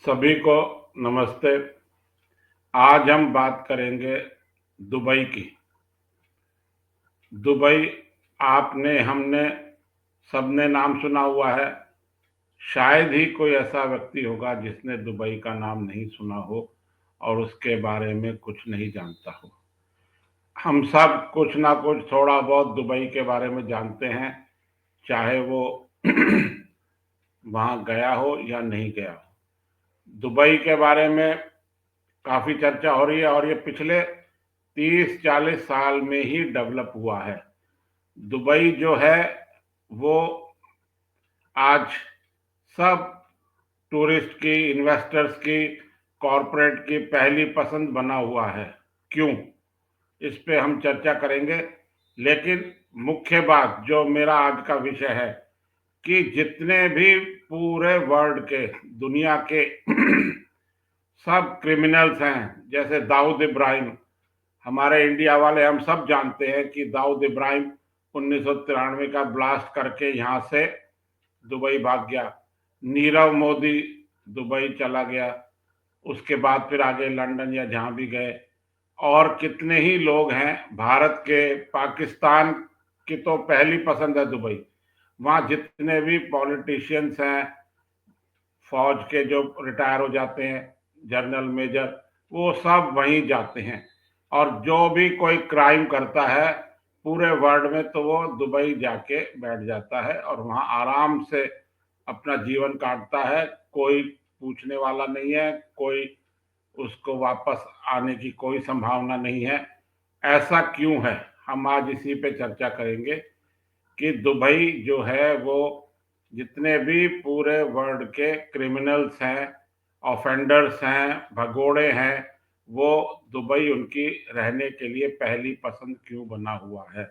सभी को नमस्ते। आज हम बात करेंगे दुबई की। दुबई आपने हमने सबने नाम सुना हुआ है। शायद ही कोई ऐसा व्यक्ति होगा जिसने दुबई का नाम नहीं सुना हो और उसके बारे में कुछ नहीं जानता हो। हम सब कुछ ना कुछ थोड़ा बहुत दुबई के बारे में जानते हैं, चाहे वो वहाँ गया हो या नहीं गया हो। दुबई के बारे में काफ़ी चर्चा हो रही है और ये पिछले 30-40 साल में ही डेवलप हुआ है। दुबई जो है वो आज सब टूरिस्ट की, इन्वेस्टर्स की, कॉरपोरेट की पहली पसंद बना हुआ है। क्यों? इस पे हम चर्चा करेंगे। लेकिन मुख्य बात जो मेरा आज का विषय है कि जितने भी पूरे वर्ल्ड के, दुनिया के सब क्रिमिनल्स हैं, जैसे दाऊद इब्राहिम, हमारे इंडिया वाले हम सब जानते हैं कि दाऊद इब्राहिम 1993 का ब्लास्ट करके यहाँ से दुबई भाग गया। नीरव मोदी दुबई चला गया, उसके बाद फिर आगे लंदन या जहां भी गए। और कितने ही लोग हैं भारत के, पाकिस्तान की तो पहली पसंद है दुबई। वहां जितने भी पॉलिटिशियंस हैं, फौज के जो रिटायर हो जाते हैं, जनरल मेजर, वो सब वहीं जाते हैं। और जो भी कोई क्राइम करता है पूरे वर्ल्ड में तो वो दुबई जाके बैठ जाता है और वहां आराम से अपना जीवन काटता है। कोई पूछने वाला नहीं है, कोई उसको वापस आने की कोई संभावना नहीं है। ऐसा क्यों है? हम आज इसी पे चर्चा करेंगे कि दुबई जो है वो जितने भी पूरे वर्ल्ड के क्रिमिनल्स हैं, ऑफेंडर्स हैं, भगोड़े हैं, वो दुबई उनकी रहने के लिए पहली पसंद क्यों बना हुआ है।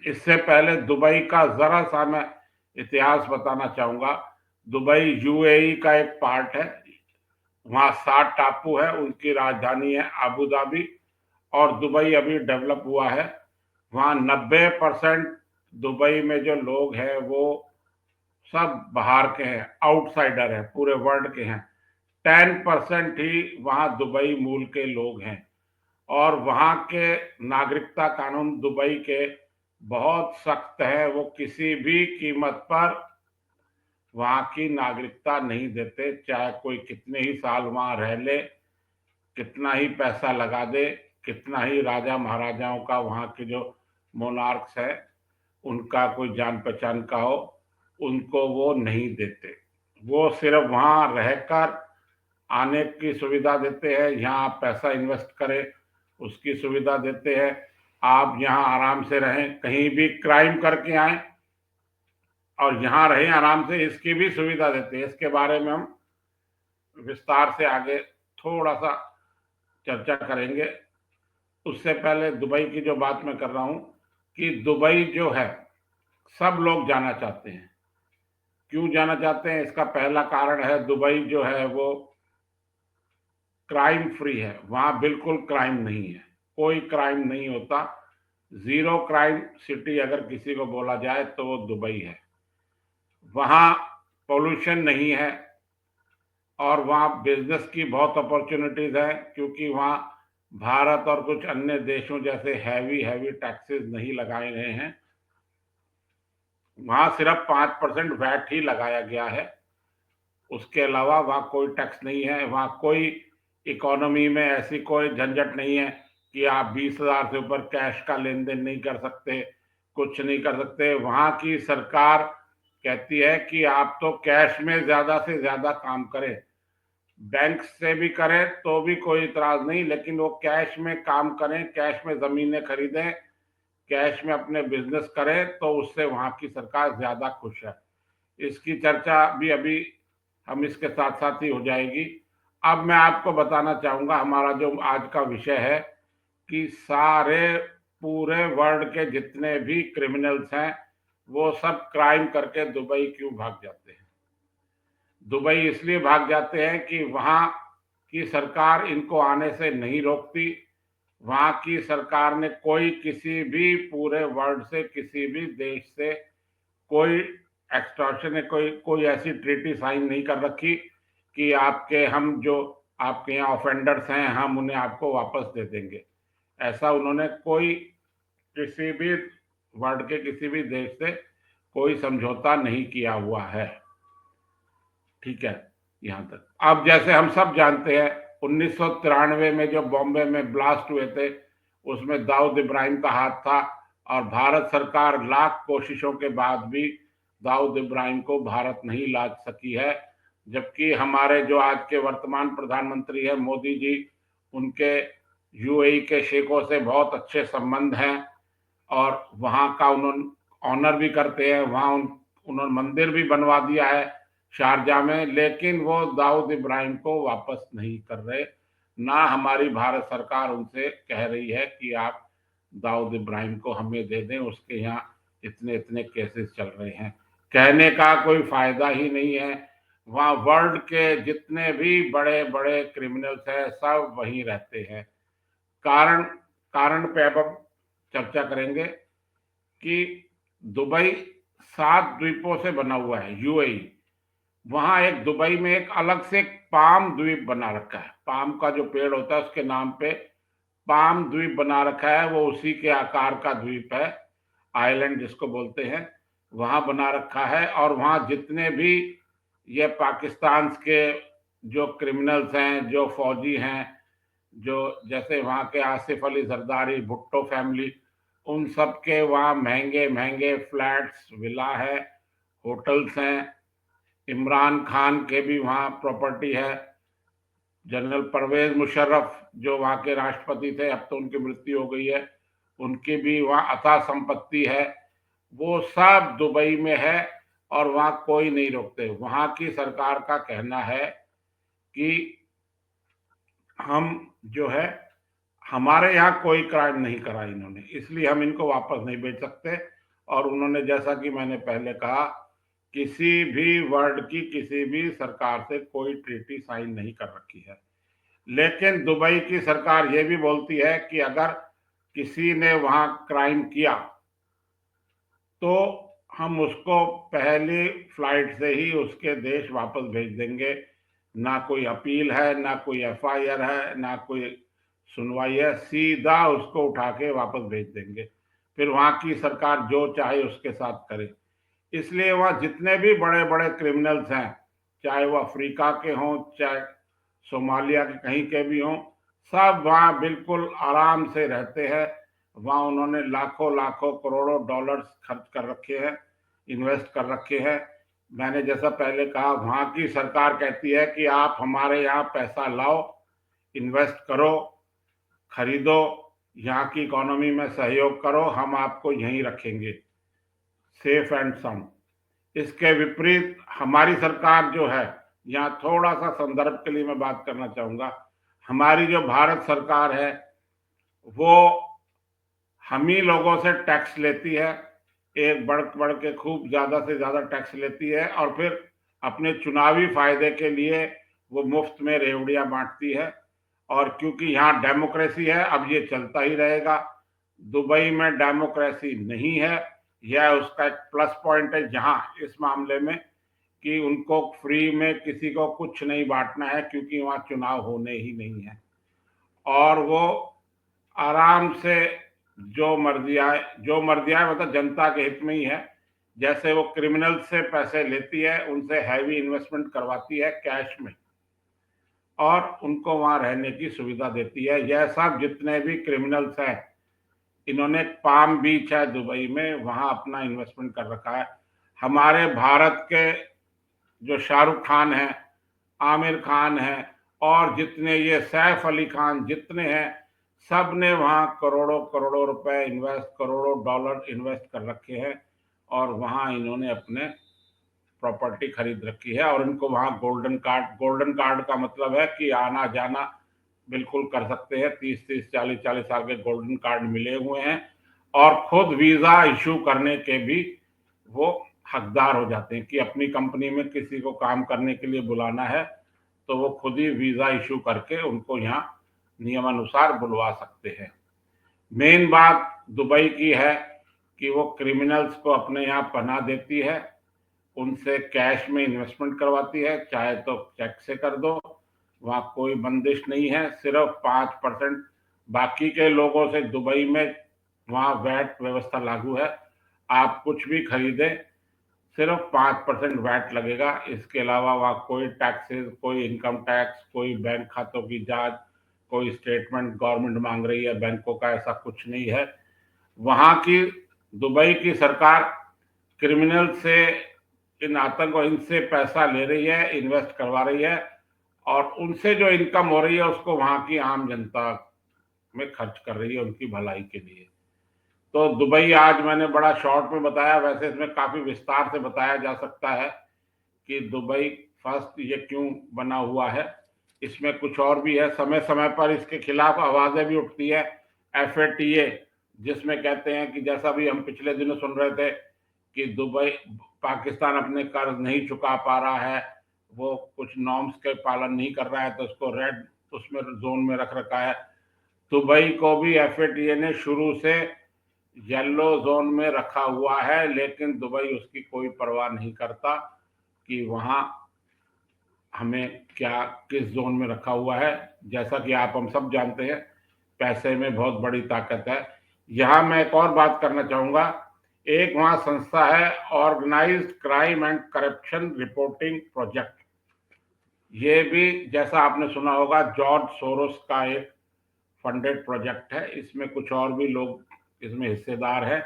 इससे पहले दुबई का जरा सा मैं इतिहास बताना चाहूंगा। दुबई यूएई का एक पार्ट है। वहाँ 7 टापू है, उनकी राजधानी है अबू धाबी। और दुबई अभी डेवलप हुआ है। वहाँ 90% दुबई में जो लोग हैं वो सब बाहर के हैं, आउटसाइडर है, पूरे वर्ल्ड के हैं। 10% ही वहाँ दुबई मूल के लोग हैं। और वहाँ के नागरिकता कानून दुबई के बहुत सख्त है। वो किसी भी कीमत पर वहाँ की नागरिकता नहीं देते, चाहे कोई कितने ही साल वहाँ रह ले, कितना ही पैसा लगा दे, कितना ही राजा महाराजाओं का, वहाँ के जो मोनार्क्स है उनका कोई जान पहचान का हो, उनको वो नहीं देते। वो सिर्फ वहाँ रहकर आने की सुविधा देते हैं, यहाँ आप पैसा इन्वेस्ट करें उसकी सुविधा देते हैं, आप यहाँ आराम से रहें, कहीं भी क्राइम करके आए और यहाँ रहें आराम से, इसकी भी सुविधा देते हैं। इसके बारे में हम विस्तार से आगे थोड़ा सा चर्चा करेंगे। उससे पहले दुबई की जो बात मैं कर रहा हूँ कि दुबई जो है सब लोग जाना चाहते हैं। क्यों जाना चाहते हैं? इसका पहला कारण है दुबई जो है वो क्राइम फ्री है। वहां बिल्कुल क्राइम नहीं है, कोई क्राइम नहीं होता। जीरो क्राइम सिटी अगर किसी को बोला जाए तो वो दुबई है। वहां पोल्यूशन नहीं है और वहाँ बिजनेस की बहुत अपॉर्चुनिटीज है, क्योंकि वहाँ भारत और कुछ अन्य देशों जैसे हैवी हैवी टैक्सेस नहीं लगाए गए हैं। वहाँ सिर्फ 5% वैट ही लगाया गया है। उसके अलावा वहाँ कोई टैक्स नहीं है। वहाँ कोई इकोनॉमी में ऐसी कोई झंझट नहीं है कि आप 20,000 से ऊपर कैश का लेन देन नहीं कर सकते, कुछ नहीं कर सकते। वहाँ की सरकार कहती है कि आप तो कैश में ज्यादा से ज्यादा काम करें, बैंक से भी करें तो भी कोई इतराज नहीं, लेकिन वो कैश में काम करें, कैश में जमीनें खरीदें, कैश में अपने बिजनेस करें, तो उससे वहां की सरकार ज्यादा खुश है। इसकी चर्चा भी अभी हम इसके साथ साथ ही हो जाएगी। अब मैं आपको बताना चाहूंगा हमारा जो आज का विषय है कि सारे पूरे वर्ल्ड के जितने भी क्रिमिनल्स हैं वो सब क्राइम करके दुबई क्यों भाग जाते हैं। दुबई इसलिए भाग जाते हैं कि वहां की सरकार इनको आने से नहीं रोकती। वहां की सरकार ने कोई किसी भी पूरे वर्ल्ड से, किसी भी देश से कोई एक्सटॉर्शन, कोई कोई ऐसी ट्रीटी साइन नहीं कर रखी कि आपके यहाँ ऑफेंडर्स हैं, हम उन्हें आपको वापस दे देंगे। ऐसा उन्होंने किसी भी वर्ल्ड के किसी भी देश से कोई समझौता नहीं किया हुआ है। ठीक है, यहाँ तक। अब जैसे हम सब जानते हैं 1993 में जो बॉम्बे में ब्लास्ट हुए थे, उसमें दाऊद इब्राहिम का हाथ था, और भारत सरकार लाख कोशिशों के बाद भी दाऊद इब्राहिम को भारत नहीं ला सकी है। जबकि हमारे जो आज के वर्तमान प्रधानमंत्री हैं मोदी जी, उनके यूएई के शेखों से बहुत अच्छे संबंध हैं, और वहां का उन्होंने ऑनर भी करते हैं। वहां उन्होंने मंदिर भी बनवा दिया है शारजा में, लेकिन वो दाऊद इब्राहिम को वापस नहीं कर रहे। ना हमारी भारत सरकार उनसे कह रही है कि आप दाऊद इब्राहिम को हमें दे दें, उसके यहाँ इतने इतने केसेस चल रहे हैं। कहने का कोई फायदा ही नहीं है। वहां वर्ल्ड के जितने भी बड़े बड़े क्रिमिनल्स हैं सब वहीं रहते हैं। कारण कारण पे अब हम चर्चा करेंगे कि दुबई 7 द्वीपों से बना हुआ है, यूएई। वहां एक दुबई में एक अलग से एक पाम द्वीप बना रखा है। पाम का जो पेड़ होता है उसके नाम पे पाम द्वीप बना रखा है। वो उसी के आकार का द्वीप है, आइलैंड जिसको बोलते हैं, वहां बना रखा है। और वहां जितने भी ये पाकिस्तान के जो क्रिमिनल्स हैं, जो फौजी हैं, जो जैसे वहां के आसिफ अली जरदारी, भुट्टो फैमिली, उन सब के वहां महंगे महंगे फ्लैट्स, विला है, होटल्स हैं। इमरान खान के भी वहां प्रॉपर्टी है। जनरल परवेज मुशर्रफ जो वहां के राष्ट्रपति थे, अब तो उनकी मृत्यु हो गई है, उनकी भी वहां अथाह संपत्ति है। वो सब दुबई में है, और वहां कोई नहीं रोकते। वहां की सरकार का कहना है कि हम जो है, हमारे यहाँ कोई क्राइम नहीं करा इन्होंने, इसलिए हम इनको वापस नहीं भेज सकते। और उन्होंने, जैसा कि मैंने पहले कहा, किसी भी वर्ल्ड की किसी भी सरकार से कोई ट्रीटी साइन नहीं कर रखी है। लेकिन दुबई की सरकार ये भी बोलती है कि अगर किसी ने वहां क्राइम किया तो हम उसको पहली फ्लाइट से ही उसके देश वापस भेज देंगे। ना कोई अपील है, ना कोई एफआईआर है, ना कोई सुनवाई है, सीधा उसको उठा के वापस भेज देंगे। फिर वहां की सरकार जो चाहे उसके साथ करे। इसलिए वहां जितने भी बड़े बड़े क्रिमिनल्स हैं, चाहे वो अफ्रीका के हों, चाहे सोमालिया के कहीं के भी हों, सब वहां बिल्कुल आराम से रहते हैं। वहां उन्होंने लाखों लाखों करोड़ों डॉलर्स खर्च कर रखे हैं, इन्वेस्ट कर रखे हैं। मैंने जैसा पहले कहा, वहां की सरकार कहती है कि आप हमारे यहाँ पैसा लाओ, इन्वेस्ट करो, खरीदो, यहाँ की इकोनॉमी में सहयोग करो, हम आपको यहीं रखेंगे सेफ एंड साउंड। इसके विपरीत हमारी सरकार जो है, यहाँ थोड़ा सा संदर्भ के लिए मैं बात करना चाहूंगा। हमारी जो भारत सरकार है वो हम ही लोगों से टैक्स लेती है, एक बढ़ बढ़ के खूब ज्यादा से ज्यादा टैक्स लेती है, और फिर अपने चुनावी फायदे के लिए वो मुफ्त में रेवड़ियां बांटती है। और क्योंकि यहाँ डेमोक्रेसी है, अब ये चलता ही रहेगा। दुबई में डेमोक्रेसी नहीं है, यह उसका एक प्लस पॉइंट है जहां इस मामले में कि उनको फ्री में किसी को कुछ नहीं बांटना है, क्योंकि वहां चुनाव होने ही नहीं है। और वो आराम से जो मर्जी आए, मतलब जनता के हित में ही है। जैसे वो क्रिमिनल से पैसे लेती है, उनसे हैवी इन्वेस्टमेंट करवाती है कैश में, और उनको वहां रहने की सुविधा देती है। यह सब जितने भी क्रिमिनल्स हैं, इन्होंने पाम बीच है दुबई में, वहां अपना इन्वेस्टमेंट कर रखा है। हमारे भारत के जो शाहरुख खान है, आमिर खान है, और जितने ये सैफ अली खान जितने हैं, सब ने वहां करोड़ों करोड़ों रुपए इन्वेस्ट, करोड़ों डॉलर इन्वेस्ट कर रखे हैं, और वहां इन्होंने अपने प्रॉपर्टी खरीद रखी है। और इनको वहां गोल्डन कार्ड का मतलब है कि आना जाना बिल्कुल कर सकते हैं। 30-30, 40-40 साल के गोल्डन कार्ड मिले हुए हैं, और खुद वीजा इशू करने के भी वो हकदार हो जाते हैं कि अपनी कंपनी में किसी को काम करने के लिए बुलाना है तो वो खुद ही वीजा इशू करके उनको यहाँ नियमानुसार बुलवा सकते हैं। मेन बात दुबई की है कि वो क्रिमिनल्स को अपने यहाँ पनाह देती है, उनसे कैश में इन्वेस्टमेंट करवाती है, चाहे तो चेक से कर दो, वहां कोई बंदिश नहीं है, सिर्फ 5%। बाकी के लोगों से दुबई में वहां वैट व्यवस्था लागू है, आप कुछ भी खरीदें सिर्फ 5% वैट लगेगा। इसके अलावा वहां कोई टैक्सेस, कोई इनकम टैक्स, कोई बैंक खातों की जांच, कोई स्टेटमेंट गवर्नमेंट मांग रही है बैंकों का, ऐसा कुछ नहीं है। वहां की दुबई की सरकार क्रिमिनल से, इन आतंकवादी से पैसा ले रही है, इन्वेस्ट करवा रही है, और उनसे जो इनकम हो रही है उसको वहां की आम जनता में खर्च कर रही है उनकी भलाई के लिए। तो दुबई आज मैंने बड़ा शॉर्ट में बताया, वैसे इसमें काफी विस्तार से बताया जा सकता है कि दुबई फर्स्ट ये क्यों बना हुआ है। इसमें कुछ और भी है, समय समय पर इसके खिलाफ आवाजें भी उठती है। FATA, जिसमें कहते हैं कि जैसा भी हम पिछले दिनों सुन रहे थे कि दुबई, पाकिस्तान अपने कर्ज नहीं चुका पा रहा है, वो कुछ नॉर्म्स के पालन नहीं कर रहा है, तो उसको रेड उसमें जोन में रख रखा है। दुबई को भी FATA ने शुरू से येलो जोन में रखा हुआ है, लेकिन दुबई उसकी कोई परवाह नहीं करता कि वहां हमें क्या किस जोन में रखा हुआ है। जैसा कि आप हम सब जानते हैं, पैसे में बहुत बड़ी ताकत है। यहां मैं एक और बात करना चाहूंगा, एक वहां संस्था है Organized Crime and Corruption Reporting Project. ये भी जैसा आपने सुना होगा जॉर्ज सोरोस का एक फंडेड प्रोजेक्ट है, इसमें कुछ और भी लोग इसमें हिस्सेदार है,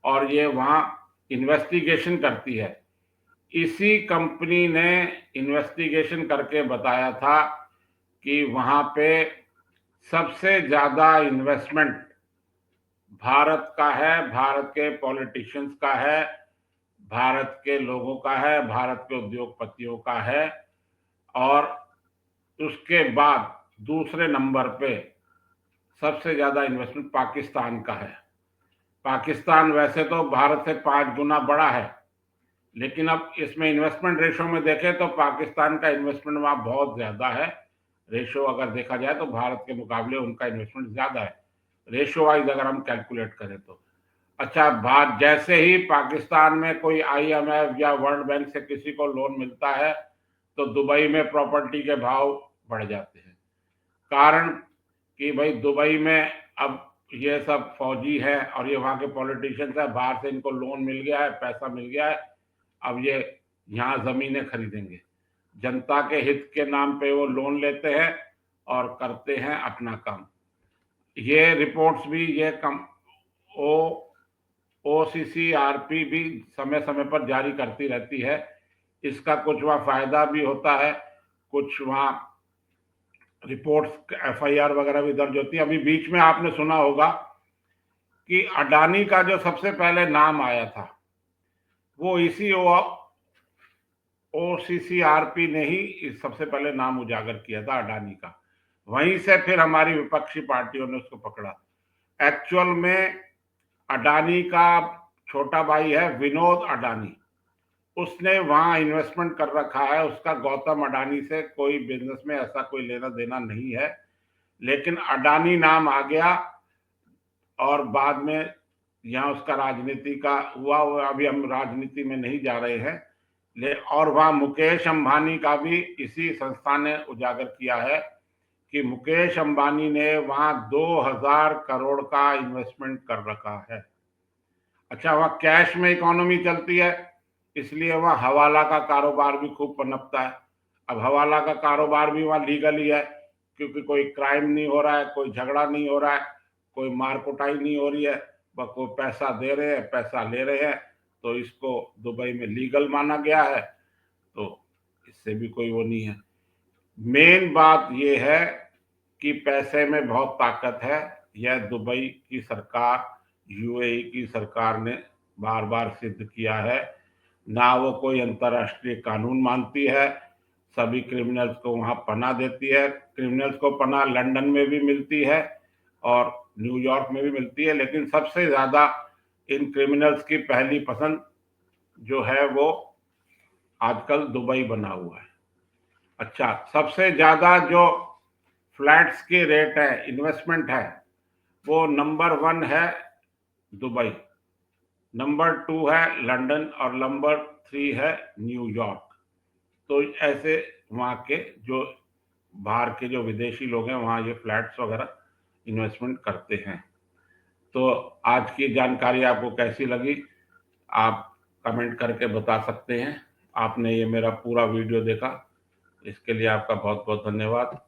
और ये वहां इन्वेस्टिगेशन करती है। इसी कंपनी ने इन्वेस्टिगेशन करके बताया था कि वहां पे सबसे ज्यादा इन्वेस्टमेंट भारत का है, भारत के पॉलिटिशियंस का है, भारत के लोगों का है, भारत के उद्योगपतियों का है, और उसके बाद दूसरे नंबर पे सबसे ज्यादा इन्वेस्टमेंट पाकिस्तान का है। पाकिस्तान वैसे तो भारत से 5 गुना बड़ा है, लेकिन अब इसमें इन्वेस्टमेंट रेशो में देखें तो पाकिस्तान का इन्वेस्टमेंट वहां बहुत ज्यादा है। रेशो अगर देखा जाए तो भारत के मुकाबले उनका इन्वेस्टमेंट ज्यादा है, रेशो वाइज अगर हम कैलकुलेट करें तो। अच्छा, बात जैसे ही पाकिस्तान में कोई IMF या वर्ल्ड बैंक से किसी को लोन मिलता है तो दुबई में प्रॉपर्टी के भाव बढ़ जाते हैं। कारण कि भाई दुबई में अब ये सब फौजी है और ये वहां के पॉलिटिशियंस है, बाहर से इनको लोन मिल गया है, पैसा मिल गया है, अब ये यहाँ जमीनें खरीदेंगे, जनता के हित के नाम पे वो लोन लेते हैं और करते हैं अपना काम। ये रिपोर्ट्स भी ये कम ओ OCCRP भी समय समय पर जारी करती रहती है। इसका कुछ वहाँ फायदा भी होता है, कुछ वहाँ रिपोर्ट्स FIR वगैरह भी दर्ज होती है। अभी बीच में आपने सुना होगा कि अडानी का जो सबसे पहले नाम आया था वो इसी OCCRP ने ही सबसे पहले नाम उजागर किया था अडानी का। वहीं से फिर हमारी विपक्षी पार्टियों ने उसको पकड़ा। एक्चुअल में अडानी का छोटा भाई है विनोद अडानी, उसने वहां इन्वेस्टमेंट कर रखा है, उसका गौतम अडानी से कोई बिजनेस में ऐसा कोई लेना देना नहीं है। लेकिन अडानी नाम आ गया और बाद में यहाँ उसका राजनीति का हुआ, अभी हम राजनीति में नहीं जा रहे हैं। और वहां मुकेश अंबानी का भी इसी संस्था ने उजागर किया है कि मुकेश अंबानी ने वहां 2000 करोड़ का इन्वेस्टमेंट कर रखा है। अच्छा, वहां कैश में इकोनॉमी चलती है, इसलिए वहां हवाला का कारोबार भी खूब पनपता है। अब हवाला का कारोबार भी वहां लीगल ही है, क्योंकि कोई क्राइम नहीं हो रहा है, कोई झगड़ा नहीं हो रहा है, कोई मार कुटाई नहीं हो रही है, बस कोई पैसा दे रहे हैं, पैसा ले रहे हैं, तो इसको दुबई में लीगल माना गया है, तो इससे भी कोई वो नहीं है। मेन बात यह है कि पैसे में बहुत ताकत है। यह दुबई की सरकार, UAE की सरकार ने बार बार सिद्ध किया है। ना वो कोई अंतर्राष्ट्रीय कानून मानती है, सभी क्रिमिनल्स को वहां पनाह देती है। क्रिमिनल्स को पनाह लंदन में भी मिलती है और न्यूयॉर्क में भी मिलती है, लेकिन सबसे ज्यादा इन क्रिमिनल्स की पहली पसंद जो है वो आजकल दुबई बना हुआ है। अच्छा, सबसे ज्यादा जो फ्लैट्स की रेट है, इन्वेस्टमेंट है, वो नंबर 1 है दुबई। नंबर 2 है लंदन और नंबर 3 है न्यूयॉर्क। तो ऐसे वहाँ के जो बाहर के जो विदेशी लोग हैं वहाँ ये फ्लैट्स वगैरह इन्वेस्टमेंट करते हैं। तो आज की जानकारी आपको कैसी लगी आप कमेंट करके बता सकते हैं। आपने ये मेरा पूरा वीडियो देखा इसके लिए आपका बहुत बहुत धन्यवाद।